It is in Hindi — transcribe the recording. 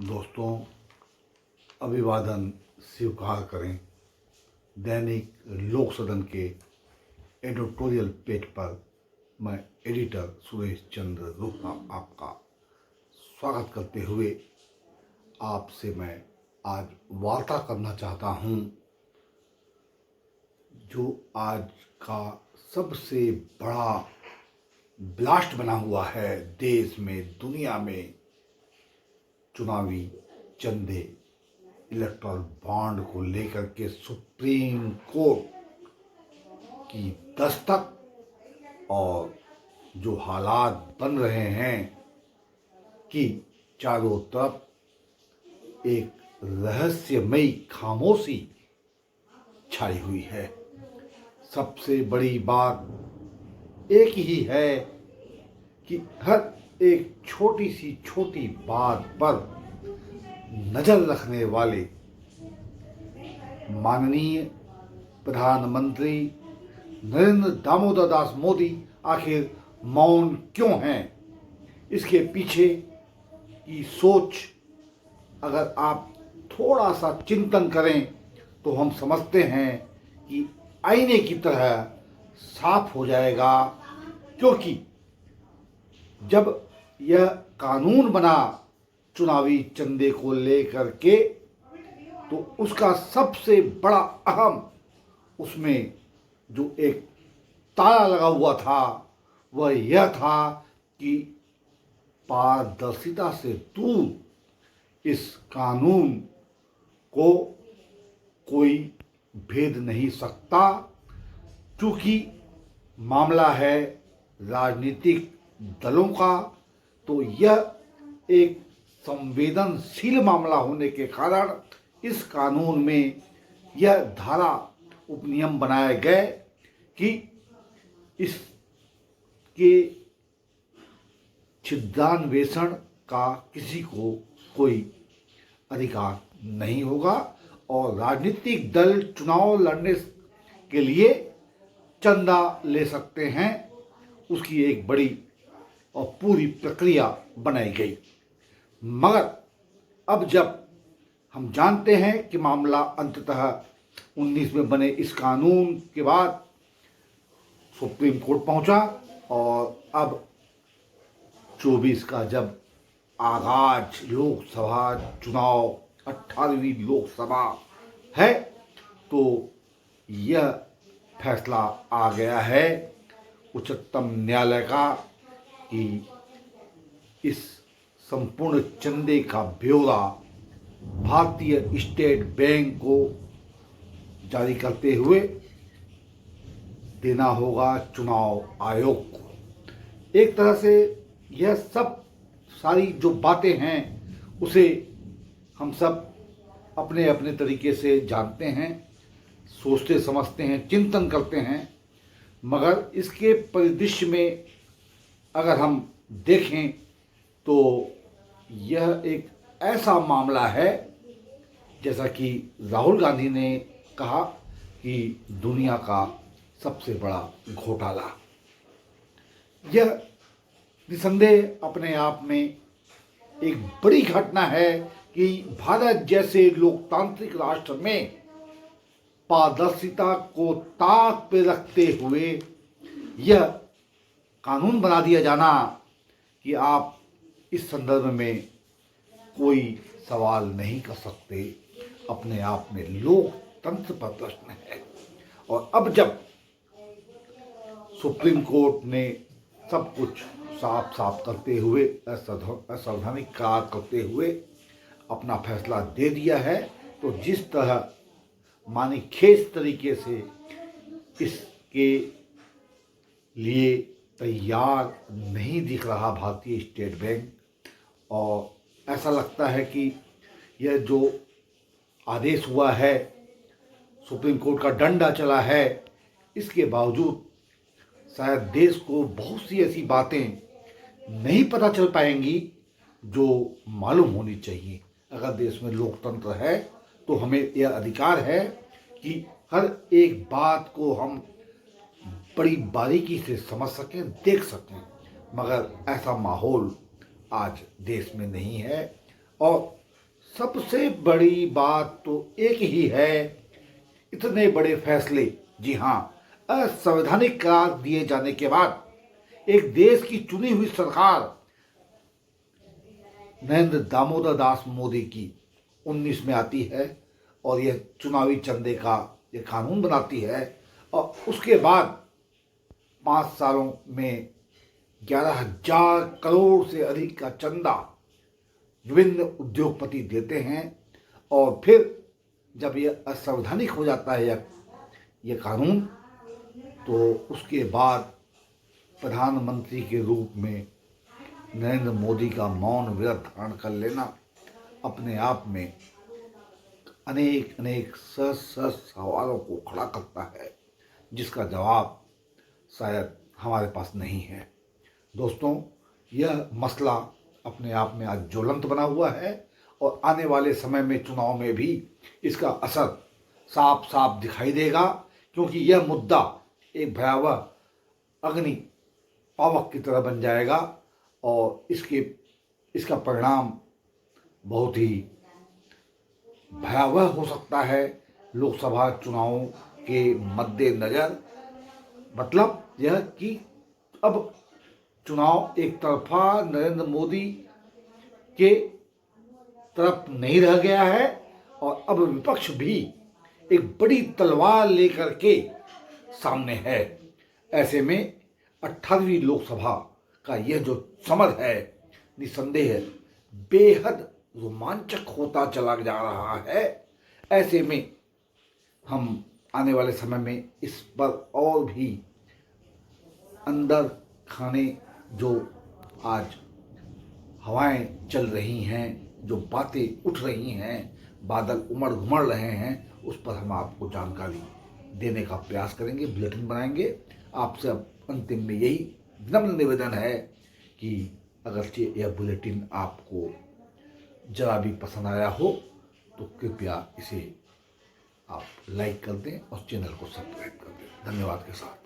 दोस्तों, अभिवादन स्वीकार करें। दैनिक लोक सदन के एडिटोरियल पेज पर मैं एडिटर सुरेश चंद्र रूपा आपका स्वागत करते हुए आपसे मैं आज वार्ता करना चाहता हूं। जो आज का सबसे बड़ा ब्लास्ट बना हुआ है देश में, दुनिया में, चुनावी चंदे, इलेक्टोरल बॉन्ड को लेकर के सुप्रीम कोर्ट की दस्तक और जो हालात बन रहे हैं कि चारों तरफ एक रहस्यमयी खामोशी छाई हुई है। सबसे बड़ी बात एक ही है कि हर एक छोटी बात पर नजर रखने वाले माननीय प्रधानमंत्री नरेंद्र दामोदर दास मोदी आखिर मौन क्यों हैं? इसके पीछे की सोच अगर आप थोड़ा सा चिंतन करें तो हम समझते हैं कि आईने की तरह साफ हो जाएगा। क्योंकि जब यह कानून बना चुनावी चंदे को लेकर के, तो उसका सबसे बड़ा अहम उसमें जो एक ताला लगा हुआ था वह यह था कि पारदर्शिता से दूर इस कानून को कोई भेद नहीं सकता। चूंकि मामला है राजनीतिक दलों का, तो यह एक संवेदनशील मामला होने के कारण इस कानून में यह धारा उपनियम बनाए गए कि इसके छिद्रान्वेषण का किसी को कोई अधिकार नहीं होगा और राजनीतिक दल चुनाव लड़ने के लिए चंदा ले सकते हैं। उसकी एक बड़ी और पूरी प्रक्रिया बनाई गई। मगर अब जब हम जानते हैं कि मामला अंततः 19 में बने इस कानून के बाद सुप्रीम कोर्ट पहुंचा और अब 24 का जब आगाज लोकसभा चुनाव 18वीं लोकसभा है, तो यह फैसला आ गया है उच्चतम न्यायालय का कि इस संपूर्ण चंदे का ब्यौरा भारतीय स्टेट बैंक को जारी करते हुए देना होगा चुनाव आयोग को। एक तरह से यह सब सारी जो बातें हैं उसे हम सब अपने अपने तरीके से जानते हैं, सोचते समझते हैं, चिंतन करते हैं। मगर इसके परिदृश्य में अगर हम देखें तो यह एक ऐसा मामला है, जैसा कि राहुल गांधी ने कहा कि दुनिया का सबसे बड़ा घोटाला। यह निसंदेह अपने आप में एक बड़ी घटना है कि भारत जैसे लोकतांत्रिक राष्ट्र में पारदर्शिता को ताक पे रखते हुए यह कानून बना दिया जाना कि आप इस संदर्भ में कोई सवाल नहीं कर सकते, अपने आप में लोकतंत्र पर प्रश्न है। और अब जब सुप्रीम कोर्ट ने सब कुछ साफ साफ करते हुए, असंवैधानिक करार करते हुए अपना फैसला दे दिया है, तो जिस तरह मानीखेज तरीके से इसके लिए तैयार नहीं दिख रहा भारतीय स्टेट बैंक, और ऐसा लगता है कि यह जो आदेश हुआ है, सुप्रीम कोर्ट का डंडा चला है, इसके बावजूद शायद देश को बहुत सी ऐसी बातें नहीं पता चल पाएंगी जो मालूम होनी चाहिए। अगर देश में लोकतंत्र है तो हमें यह अधिकार है कि हर एक बात को हम बड़ी बारीकी से समझ सकें, देख सकें। मगर ऐसा माहौल आज देश में नहीं है और सबसे बड़ी बात तो एक ही है, इतने बड़े फैसले, जी हाँ, असंवैधानिक करार दिए जाने के बाद एक देश की चुनी हुई सरकार नरेंद्र दामोदर दास मोदी की 19 में आती है और यह चुनावी चंदे का ये कानून बनाती है, और उसके बाद 5 सालों में 11,000 करोड़ से अधिक का चंदा विभिन्न उद्योगपति देते हैं। और फिर जब यह असंवैधानिक हो जाता है यह कानून, तो उसके बाद प्रधानमंत्री के रूप में नरेंद्र मोदी का मौन व्रत धारण कर लेना अपने आप में अनेक अनेक सहज सवालों को खड़ा करता है, जिसका जवाब शायद हमारे पास नहीं है। दोस्तों, यह मसला अपने आप में आज ज्वलंत बना हुआ है और आने वाले समय में चुनाव में भी इसका असर साफ साफ दिखाई देगा, क्योंकि यह मुद्दा एक भयावह अग्नि पावक की तरह बन जाएगा और इसका परिणाम बहुत ही भयावह हो सकता है लोकसभा चुनावों के मद्देनजर। मतलब यह कि अब चुनाव एक तरफा नरेंद्र मोदी के तरफ नहीं रह गया है और अब विपक्ष भी एक बड़ी तलवार लेकर के सामने है। ऐसे में 18वीं लोकसभा का यह जो समर है, निसंदेह बेहद रोमांचक होता चला जा रहा है। ऐसे में हम आने वाले समय में इस पर और भी अंदर खाने जो आज हवाएं चल रही हैं, जो बातें उठ रही हैं, बादल उमड़ घुमड़ रहे हैं, उस पर हम आपको जानकारी देने का प्रयास करेंगे, बुलेटिन बनाएंगे। आपसे अब अंतिम में यही विनम्र निवेदन है कि अगर यह बुलेटिन आपको जरा भी पसंद आया हो तो कृपया इसे आप लाइक कर दें और चैनल को सब्सक्राइब कर दें। धन्यवाद के साथ।